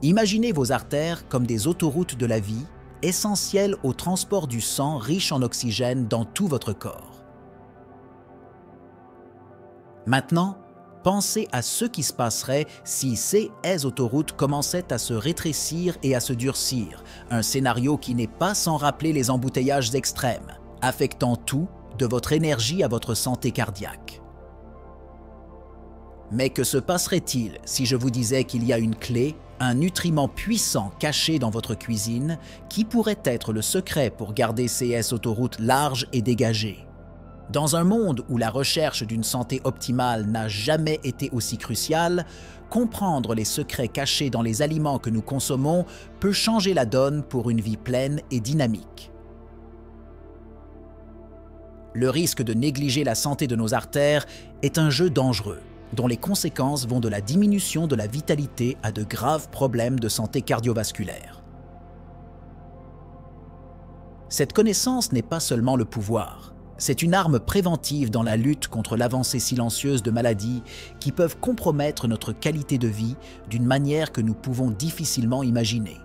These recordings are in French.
Imaginez vos artères comme des autoroutes de la vie, essentielles au transport du sang riche en oxygène dans tout votre corps. Maintenant, pensez à ce qui se passerait si ces autoroutes commençaient à se rétrécir et à se durcir, un scénario qui n'est pas sans rappeler les embouteillages extrêmes, affectant tout, de votre énergie à votre santé cardiaque. Mais que se passerait-il si je vous disais qu'il y a une clé, un nutriment puissant caché dans votre cuisine qui pourrait être le secret pour garder ces autoroutes larges et dégagées? Dans un monde où la recherche d'une santé optimale n'a jamais été aussi cruciale, comprendre les secrets cachés dans les aliments que nous consommons peut changer la donne pour une vie pleine et dynamique. Le risque de négliger la santé de nos artères est un jeu dangereux, dont les conséquences vont de la diminution de la vitalité à de graves problèmes de santé cardiovasculaire. Cette connaissance n'est pas seulement le pouvoir, c'est une arme préventive dans la lutte contre l'avancée silencieuse de maladies qui peuvent compromettre notre qualité de vie d'une manière que nous pouvons difficilement imaginer.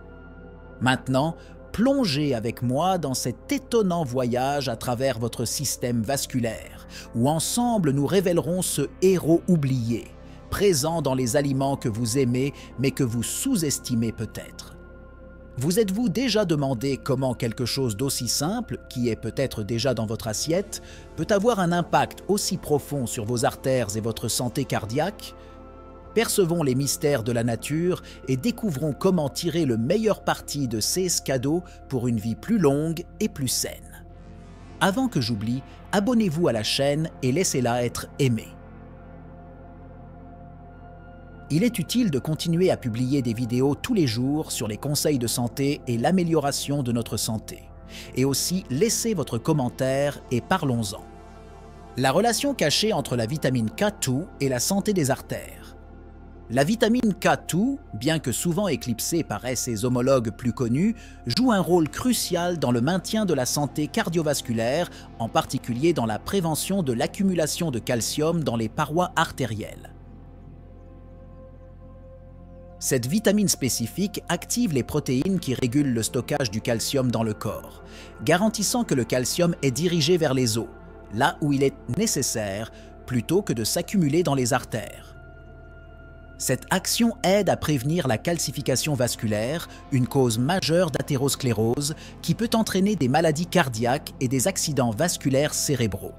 Maintenant, plongez avec moi dans cet étonnant voyage à travers votre système vasculaire, où ensemble nous révélerons ce héros oublié, présent dans les aliments que vous aimez mais que vous sous-estimez peut-être. Vous êtes-vous déjà demandé comment quelque chose d'aussi simple, qui est peut-être déjà dans votre assiette, peut avoir un impact aussi profond sur vos artères et votre santé cardiaque? Percevons les mystères de la nature et découvrons comment tirer le meilleur parti de ces cadeaux pour une vie plus longue et plus saine. Avant que j'oublie, abonnez-vous à la chaîne et laissez-la être aimée. Il est utile de continuer à publier des vidéos tous les jours sur les conseils de santé et l'amélioration de notre santé. Et aussi, laissez votre commentaire et parlons-en. La relation cachée entre la vitamine K2 et la santé des artères. La vitamine K2, bien que souvent éclipsée par ses homologues plus connus, joue un rôle crucial dans le maintien de la santé cardiovasculaire, en particulier dans la prévention de l'accumulation de calcium dans les parois artérielles. Cette vitamine spécifique active les protéines qui régulent le stockage du calcium dans le corps, garantissant que le calcium est dirigé vers les os, là où il est nécessaire, plutôt que de s'accumuler dans les artères. Cette action aide à prévenir la calcification vasculaire, une cause majeure d'athérosclérose qui peut entraîner des maladies cardiaques et des accidents vasculaires cérébraux.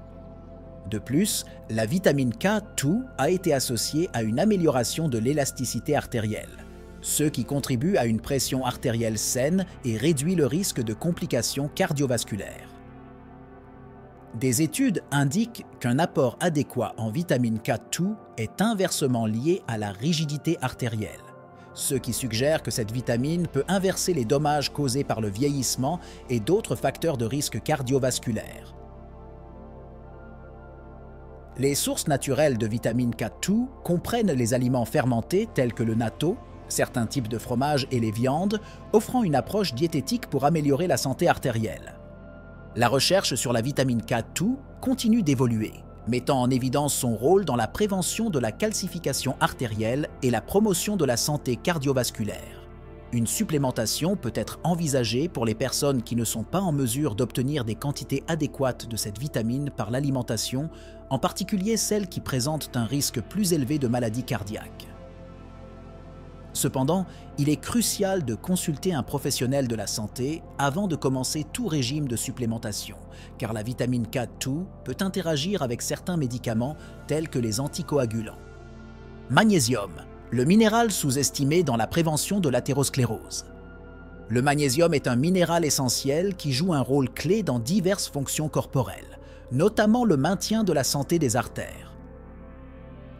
De plus, la vitamine K2 a été associée à une amélioration de l'élasticité artérielle, ce qui contribue à une pression artérielle saine et réduit le risque de complications cardiovasculaires. Des études indiquent qu'un apport adéquat en vitamine K2 est inversement lié à la rigidité artérielle, ce qui suggère que cette vitamine peut inverser les dommages causés par le vieillissement et d'autres facteurs de risque cardiovasculaire. Les sources naturelles de vitamine K2 comprennent les aliments fermentés tels que le natto, certains types de fromages et les viandes, offrant une approche diététique pour améliorer la santé artérielle. La recherche sur la vitamine K2 continue d'évoluer, mettant en évidence son rôle dans la prévention de la calcification artérielle et la promotion de la santé cardiovasculaire. Une supplémentation peut être envisagée pour les personnes qui ne sont pas en mesure d'obtenir des quantités adéquates de cette vitamine par l'alimentation, en particulier celles qui présentent un risque plus élevé de maladies cardiaques. Cependant, il est crucial de consulter un professionnel de la santé avant de commencer tout régime de supplémentation, car la vitamine K2 peut interagir avec certains médicaments tels que les anticoagulants. Magnésium, le minéral sous-estimé dans la prévention de l'athérosclérose. Le magnésium est un minéral essentiel qui joue un rôle clé dans diverses fonctions corporelles, notamment le maintien de la santé des artères.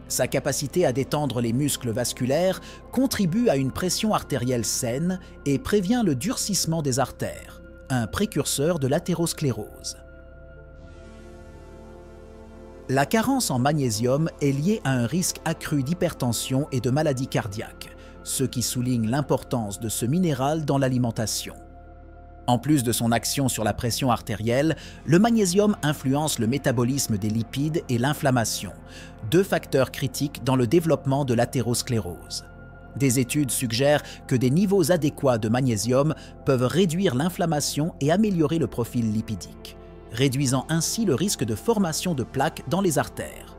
Sa capacité à détendre les muscles vasculaires contribue à une pression artérielle saine et prévient le durcissement des artères, un précurseur de l'athérosclérose. La carence en magnésium est liée à un risque accru d'hypertension et de maladies cardiaques, ce qui souligne l'importance de ce minéral dans l'alimentation. En plus de son action sur la pression artérielle, le magnésium influence le métabolisme des lipides et l'inflammation, deux facteurs critiques dans le développement de l'athérosclérose. Des études suggèrent que des niveaux adéquats de magnésium peuvent réduire l'inflammation et améliorer le profil lipidique, réduisant ainsi le risque de formation de plaques dans les artères.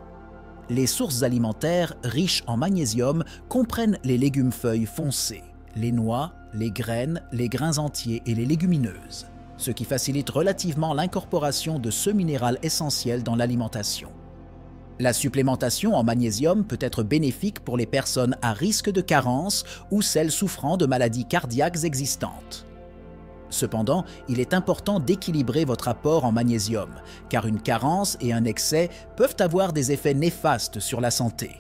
Les sources alimentaires riches en magnésium comprennent les légumes-feuilles foncés, les noix, les graines, les grains entiers et les légumineuses, ce qui facilite relativement l'incorporation de ce minéral essentiel dans l'alimentation. La supplémentation en magnésium peut être bénéfique pour les personnes à risque de carence ou celles souffrant de maladies cardiaques existantes. Cependant, il est important d'équilibrer votre apport en magnésium, car une carence et un excès peuvent avoir des effets néfastes sur la santé.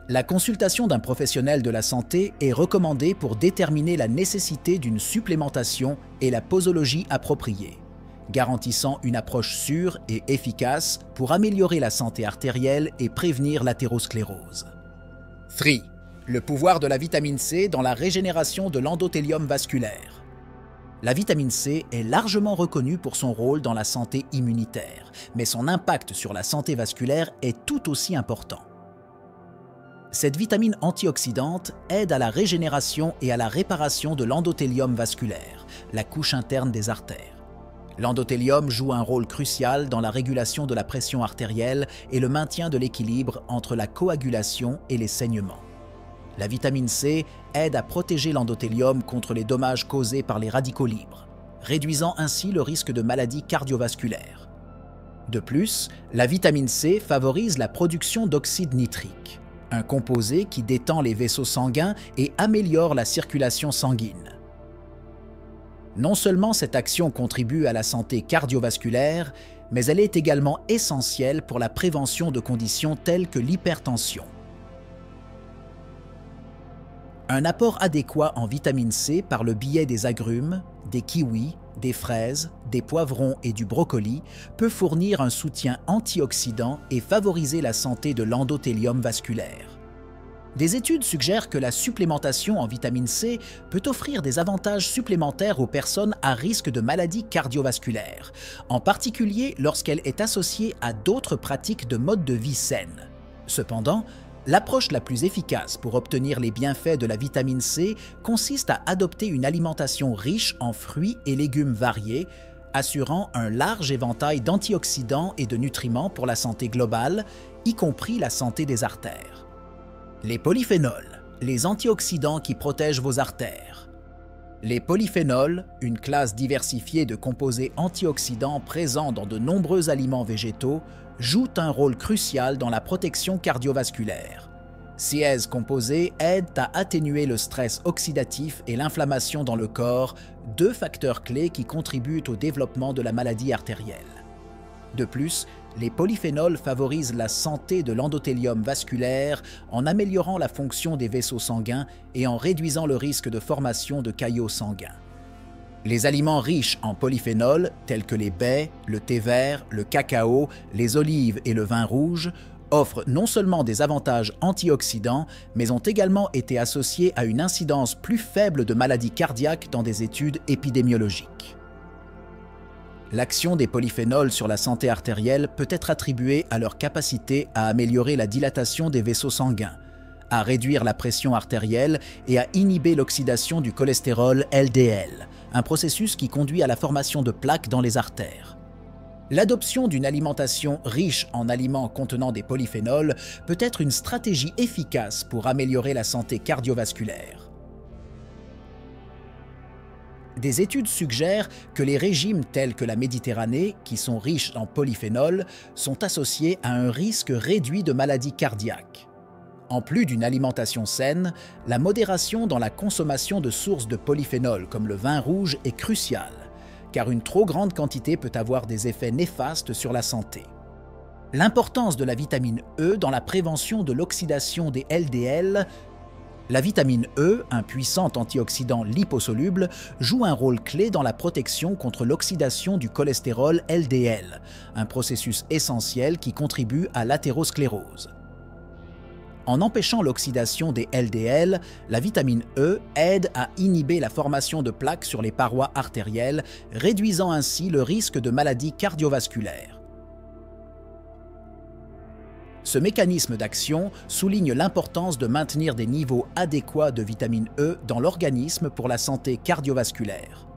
La consultation d'un professionnel de la santé est recommandée pour déterminer la nécessité d'une supplémentation et la posologie appropriée, garantissant une approche sûre et efficace pour améliorer la santé artérielle et prévenir l'athérosclérose. 3. Le pouvoir de la vitamine C dans la régénération de l'endothélium vasculaire. La vitamine C est largement reconnue pour son rôle dans la santé immunitaire, mais son impact sur la santé vasculaire est tout aussi important. Cette vitamine antioxydante aide à la régénération et à la réparation de l'endothélium vasculaire, la couche interne des artères. L'endothélium joue un rôle crucial dans la régulation de la pression artérielle et le maintien de l'équilibre entre la coagulation et les saignements. La vitamine C aide à protéger l'endothélium contre les dommages causés par les radicaux libres, réduisant ainsi le risque de maladies cardiovasculaires. De plus, la vitamine C favorise la production d'oxyde nitrique, un composé qui détend les vaisseaux sanguins et améliore la circulation sanguine. Non seulement cette action contribue à la santé cardiovasculaire, mais elle est également essentielle pour la prévention de conditions telles que l'hypertension. Un apport adéquat en vitamine C par le biais des agrumes, des kiwis, des fraises, des poivrons et du brocoli peut fournir un soutien antioxydant et favoriser la santé de l'endothélium vasculaire. Des études suggèrent que la supplémentation en vitamine C peut offrir des avantages supplémentaires aux personnes à risque de maladies cardiovasculaires, en particulier lorsqu'elle est associée à d'autres pratiques de mode de vie saine. Cependant, l'approche la plus efficace pour obtenir les bienfaits de la vitamine C consiste à adopter une alimentation riche en fruits et légumes variés, assurant un large éventail d'antioxydants et de nutriments pour la santé globale, y compris la santé des artères. Les polyphénols, les antioxydants qui protègent vos artères. Les polyphénols, une classe diversifiée de composés antioxydants présents dans de nombreux aliments végétaux, jouent un rôle crucial dans la protection cardiovasculaire. Ces composés aident à atténuer le stress oxydatif et l'inflammation dans le corps, deux facteurs clés qui contribuent au développement de la maladie artérielle. De plus, les polyphénols favorisent la santé de l'endothélium vasculaire en améliorant la fonction des vaisseaux sanguins et en réduisant le risque de formation de caillots sanguins. Les aliments riches en polyphénols, tels que les baies, le thé vert, le cacao, les olives et le vin rouge, offrent non seulement des avantages antioxydants, mais ont également été associés à une incidence plus faible de maladies cardiaques dans des études épidémiologiques. L'action des polyphénols sur la santé artérielle peut être attribuée à leur capacité à améliorer la dilatation des vaisseaux sanguins, à réduire la pression artérielle et à inhiber l'oxydation du cholestérol LDL, un processus qui conduit à la formation de plaques dans les artères. L'adoption d'une alimentation riche en aliments contenant des polyphénols peut être une stratégie efficace pour améliorer la santé cardiovasculaire. Des études suggèrent que les régimes tels que la Méditerranée, qui sont riches en polyphénols, sont associés à un risque réduit de maladies cardiaques. En plus d'une alimentation saine, la modération dans la consommation de sources de polyphénols comme le vin rouge est cruciale, car une trop grande quantité peut avoir des effets néfastes sur la santé. L'importance de la vitamine E dans la prévention de l'oxydation des LDL. La vitamine E, un puissant antioxydant liposoluble, joue un rôle clé dans la protection contre l'oxydation du cholestérol LDL, un processus essentiel qui contribue à l'athérosclérose. En empêchant l'oxydation des LDL, la vitamine E aide à inhiber la formation de plaques sur les parois artérielles, réduisant ainsi le risque de maladies cardiovasculaires. Ce mécanisme d'action souligne l'importance de maintenir des niveaux adéquats de vitamine E dans l'organisme pour la santé cardiovasculaire.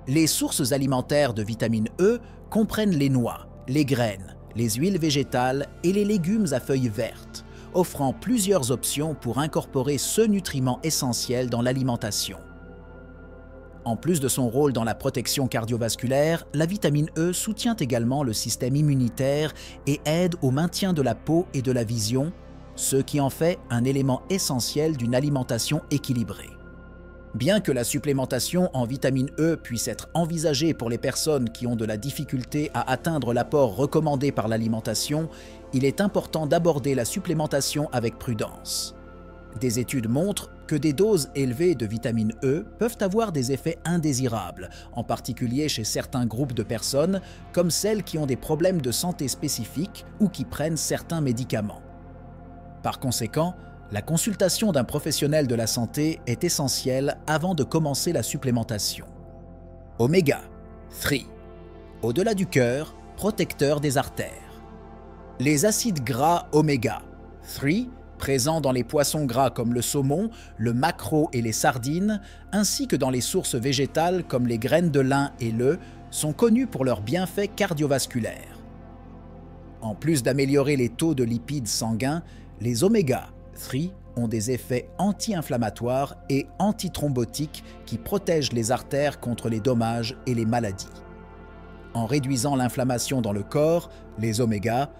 Les sources alimentaires de vitamine E comprennent les noix, les graines, les huiles végétales et les légumes à feuilles vertes, offrant plusieurs options pour incorporer ce nutriment essentiel dans l'alimentation. En plus de son rôle dans la protection cardiovasculaire, la vitamine E soutient également le système immunitaire et aide au maintien de la peau et de la vision, ce qui en fait un élément essentiel d'une alimentation équilibrée. Bien que la supplémentation en vitamine E puisse être envisagée pour les personnes qui ont de la difficulté à atteindre l'apport recommandé par l'alimentation, il est important d'aborder la supplémentation avec prudence. Des études montrent que des doses élevées de vitamine E peuvent avoir des effets indésirables, en particulier chez certains groupes de personnes, comme celles qui ont des problèmes de santé spécifiques ou qui prennent certains médicaments. Par conséquent, la consultation d'un professionnel de la santé est essentielle avant de commencer la supplémentation. Oméga 3. Au-delà du cœur, protecteur des artères. Les acides gras oméga 3 présents dans les poissons gras comme le saumon, le maquereau et les sardines, ainsi que dans les sources végétales comme les graines de lin et l'œuf, sont connus pour leurs bienfaits cardiovasculaires. En plus d'améliorer les taux de lipides sanguins, les oméga 3 ont des effets anti-inflammatoires et antithrombotiques qui protègent les artères contre les dommages et les maladies. En réduisant l'inflammation dans le corps, les oméga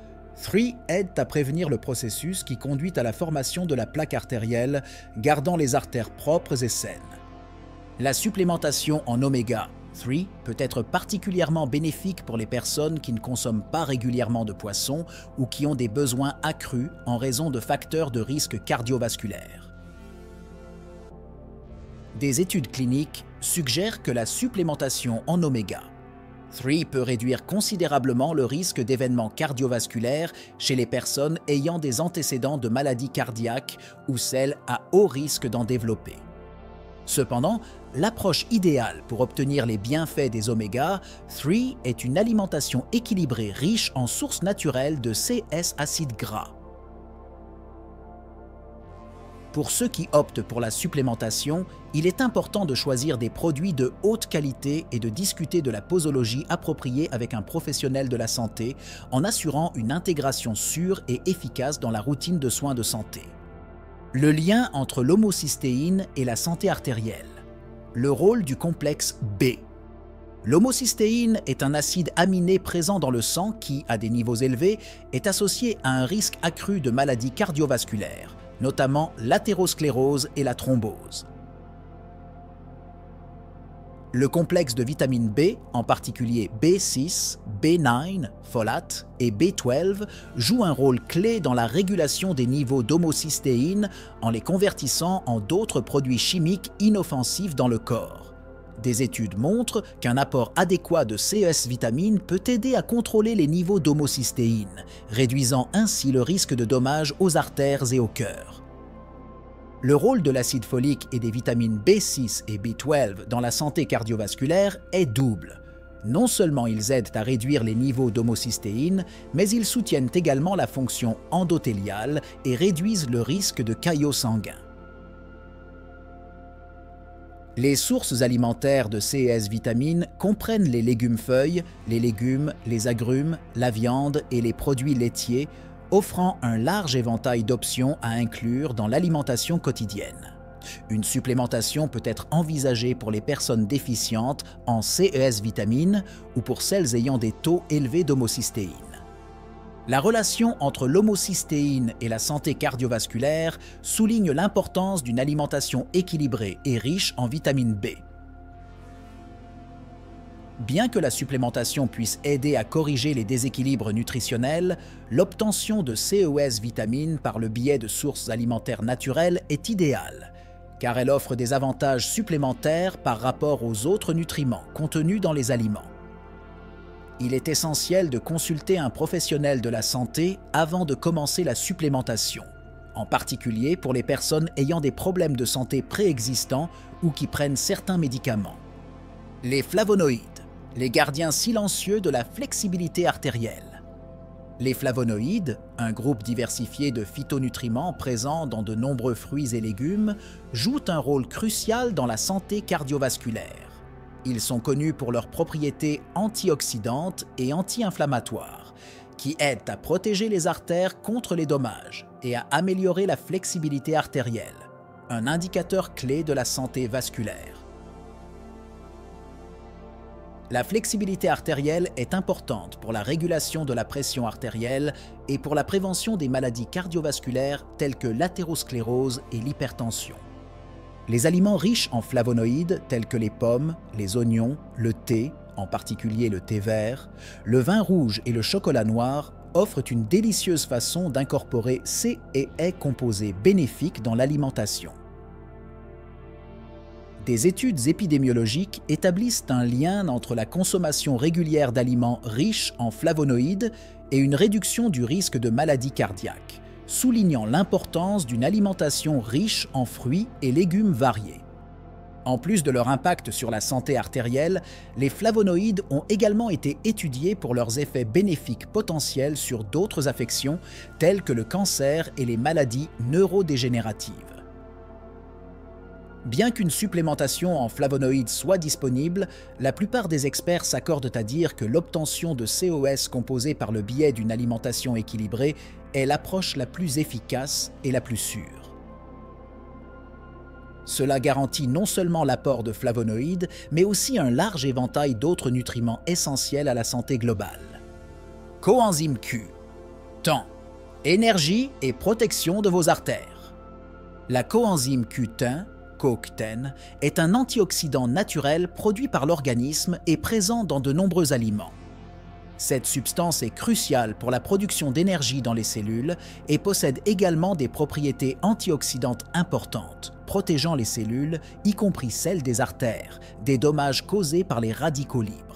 3 aident à prévenir le processus qui conduit à la formation de la plaque artérielle, gardant les artères propres et saines. La supplémentation en oméga 3 peut être particulièrement bénéfique pour les personnes qui ne consomment pas régulièrement de poisson ou qui ont des besoins accrus en raison de facteurs de risque cardiovasculaire. Des études cliniques suggèrent que la supplémentation en oméga 3 peut réduire considérablement le risque d'événements cardiovasculaires chez les personnes ayant des antécédents de maladies cardiaques ou celles à haut risque d'en développer. Cependant, l'approche idéale pour obtenir les bienfaits des oméga 3 est une alimentation équilibrée riche en sources naturelles de CS acides gras. Pour ceux qui optent pour la supplémentation, il est important de choisir des produits de haute qualité et de discuter de la posologie appropriée avec un professionnel de la santé en assurant une intégration sûre et efficace dans la routine de soins de santé. Le lien entre l'homocystéine et la santé artérielle. Le rôle du complexe B. L'homocystéine est un acide aminé présent dans le sang qui, à des niveaux élevés, est associé à un risque accru de maladies cardiovasculaires, notamment l'athérosclérose et la thrombose. Le complexe de vitamine B, en particulier B6, B9, folate et B12, joue un rôle clé dans la régulation des niveaux d'homocystéine en les convertissant en d'autres produits chimiques inoffensifs dans le corps. Des études montrent qu'un apport adéquat de ces vitamines peut aider à contrôler les niveaux d'homocystéine, réduisant ainsi le risque de dommages aux artères et au cœur. Le rôle de l'acide folique et des vitamines B6 et B12 dans la santé cardiovasculaire est double. Non seulement ils aident à réduire les niveaux d'homocystéine, mais ils soutiennent également la fonction endothéliale et réduisent le risque de caillots sanguins. Les sources alimentaires de ces vitamines comprennent les légumes-feuilles, les légumes, les agrumes, la viande et les produits laitiers, offrant un large éventail d'options à inclure dans l'alimentation quotidienne. Une supplémentation peut être envisagée pour les personnes déficientes en ces vitamines ou pour celles ayant des taux élevés d'homocystéine. La relation entre l'homocystéine et la santé cardiovasculaire souligne l'importance d'une alimentation équilibrée et riche en vitamine B. Bien que la supplémentation puisse aider à corriger les déséquilibres nutritionnels, l'obtention de ces vitamines par le biais de sources alimentaires naturelles est idéale, car elle offre des avantages supplémentaires par rapport aux autres nutriments contenus dans les aliments. Il est essentiel de consulter un professionnel de la santé avant de commencer la supplémentation, en particulier pour les personnes ayant des problèmes de santé préexistants ou qui prennent certains médicaments. Les flavonoïdes, les gardiens silencieux de la flexibilité artérielle. Les flavonoïdes, un groupe diversifié de phytonutriments présents dans de nombreux fruits et légumes, jouent un rôle crucial dans la santé cardiovasculaire. Ils sont connus pour leurs propriétés antioxydantes et anti-inflammatoires, qui aident à protéger les artères contre les dommages et à améliorer la flexibilité artérielle, un indicateur clé de la santé vasculaire. La flexibilité artérielle est importante pour la régulation de la pression artérielle et pour la prévention des maladies cardiovasculaires telles que l'athérosclérose et l'hypertension. Les aliments riches en flavonoïdes tels que les pommes, les oignons, le thé, en particulier le thé vert, le vin rouge et le chocolat noir offrent une délicieuse façon d'incorporer ces et haies composés bénéfiques dans l'alimentation. Des études épidémiologiques établissent un lien entre la consommation régulière d'aliments riches en flavonoïdes et une réduction du risque de maladies cardiaques, soulignant l'importance d'une alimentation riche en fruits et légumes variés. En plus de leur impact sur la santé artérielle, les flavonoïdes ont également été étudiés pour leurs effets bénéfiques potentiels sur d'autres affections telles que le cancer et les maladies neurodégénératives. Bien qu'une supplémentation en flavonoïdes soit disponible, la plupart des experts s'accordent à dire que l'obtention de COS composée par le biais d'une alimentation équilibrée est l'approche la plus efficace et la plus sûre. Cela garantit non seulement l'apport de flavonoïdes, mais aussi un large éventail d'autres nutriments essentiels à la santé globale. Coenzyme Q. Temps, énergie et protection de vos artères. La coenzyme Q10, CoQ10, est un antioxydant naturel produit par l'organisme et présent dans de nombreux aliments. Cette substance est cruciale pour la production d'énergie dans les cellules et possède également des propriétés antioxydantes importantes, protégeant les cellules, y compris celles des artères, des dommages causés par les radicaux libres.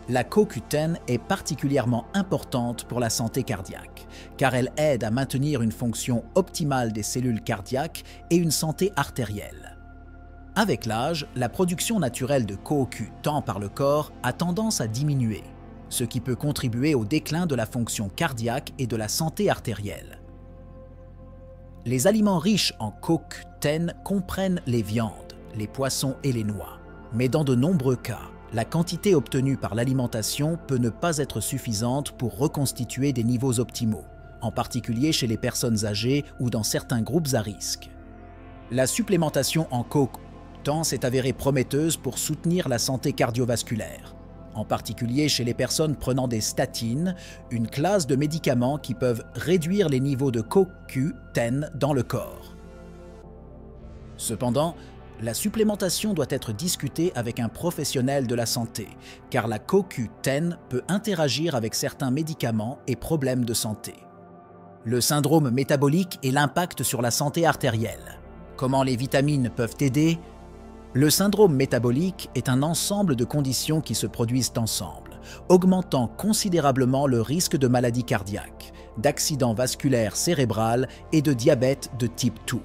La CoQ10 est particulièrement importante pour la santé cardiaque, car elle aide à maintenir une fonction optimale des cellules cardiaques et une santé artérielle. Avec l'âge, la production naturelle de CoQ10 par le corps a tendance à diminuer, ce qui peut contribuer au déclin de la fonction cardiaque et de la santé artérielle. Les aliments riches en CoQ10 comprennent les viandes, les poissons et les noix, mais dans de nombreux cas, la quantité obtenue par l'alimentation peut ne pas être suffisante pour reconstituer des niveaux optimaux, en particulier chez les personnes âgées ou dans certains groupes à risque. La supplémentation en CoQ10 s'est avérée prometteuse pour soutenir la santé cardiovasculaire, en particulier chez les personnes prenant des statines, une classe de médicaments qui peuvent réduire les niveaux de CoQ10 dans le corps. Cependant, la supplémentation doit être discutée avec un professionnel de la santé, car la CoQ10 peut interagir avec certains médicaments et problèmes de santé. Le syndrome métabolique et l'impact sur la santé artérielle. Comment les vitamines peuvent aider? Le syndrome métabolique est un ensemble de conditions qui se produisent ensemble, augmentant considérablement le risque de maladies cardiaques, d'accidents vasculaires cérébrales et de diabète de type 2.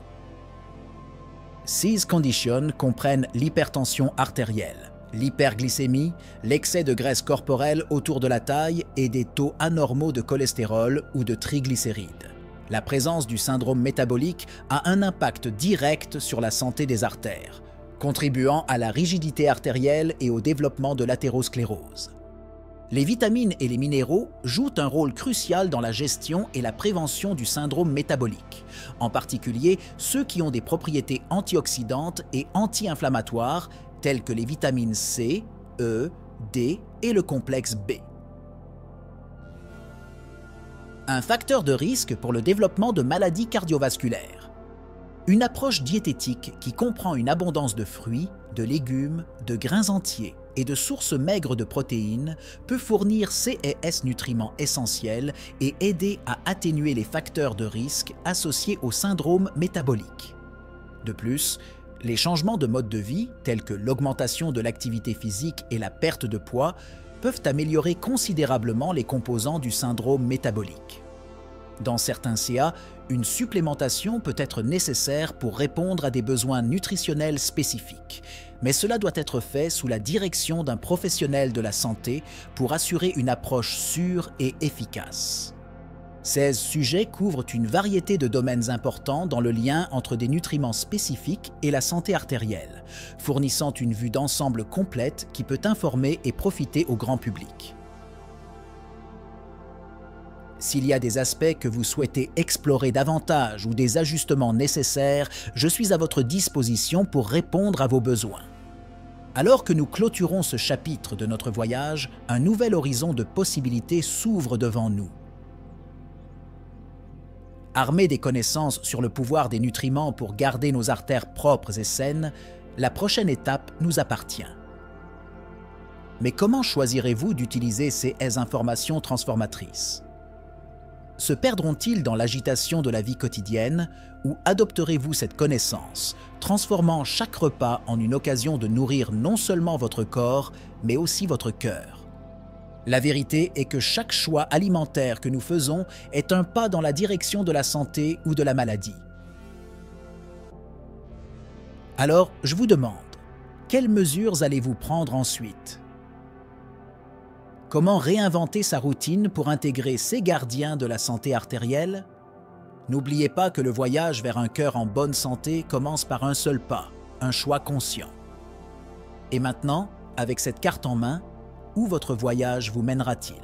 Ces conditions comprennent l'hypertension artérielle, l'hyperglycémie, l'excès de graisse corporelle autour de la taille et des taux anormaux de cholestérol ou de triglycérides. La présence du syndrome métabolique a un impact direct sur la santé des artères, contribuant à la rigidité artérielle et au développement de l'athérosclérose. Les vitamines et les minéraux jouent un rôle crucial dans la gestion et la prévention du syndrome métabolique, en particulier ceux qui ont des propriétés antioxydantes et anti-inflammatoires telles que les vitamines C, E, D et le complexe B. Un facteur de risque pour le développement de maladies cardiovasculaires. Une approche diététique qui comprend une abondance de fruits, de légumes, de grains entiers et de sources maigres de protéines peut fournir C et S nutriments essentiels et aider à atténuer les facteurs de risque associés au syndrome métabolique. De plus, les changements de mode de vie, tels que l'augmentation de l'activité physique et la perte de poids, peuvent améliorer considérablement les composants du syndrome métabolique. Dans certains CA, une supplémentation peut être nécessaire pour répondre à des besoins nutritionnels spécifiques, Mais cela doit être fait sous la direction d'un professionnel de la santé pour assurer une approche sûre et efficace. 16 sujets couvrent une variété de domaines importants dans le lien entre des nutriments spécifiques et la santé artérielle, fournissant une vue d'ensemble complète qui peut informer et profiter au grand public. S'il y a des aspects que vous souhaitez explorer davantage ou des ajustements nécessaires, je suis à votre disposition pour répondre à vos besoins. Alors que nous clôturons ce chapitre de notre voyage, un nouvel horizon de possibilités s'ouvre devant nous. Armés des connaissances sur le pouvoir des nutriments pour garder nos artères propres et saines, la prochaine étape nous appartient. Mais comment choisirez-vous d'utiliser ces informations transformatrices? Se perdront-ils dans l'agitation de la vie quotidienne ou adopterez-vous cette connaissance, transformant chaque repas en une occasion de nourrir non seulement votre corps, mais aussi votre cœur? La vérité est que chaque choix alimentaire que nous faisons est un pas dans la direction de la santé ou de la maladie. Alors, je vous demande, quelles mesures allez-vous prendre ensuite? Comment réinventer sa routine pour intégrer ces gardiens de la santé artérielle? N'oubliez pas que le voyage vers un cœur en bonne santé commence par un seul pas, un choix conscient. Et maintenant, avec cette carte en main, où votre voyage vous mènera-t-il?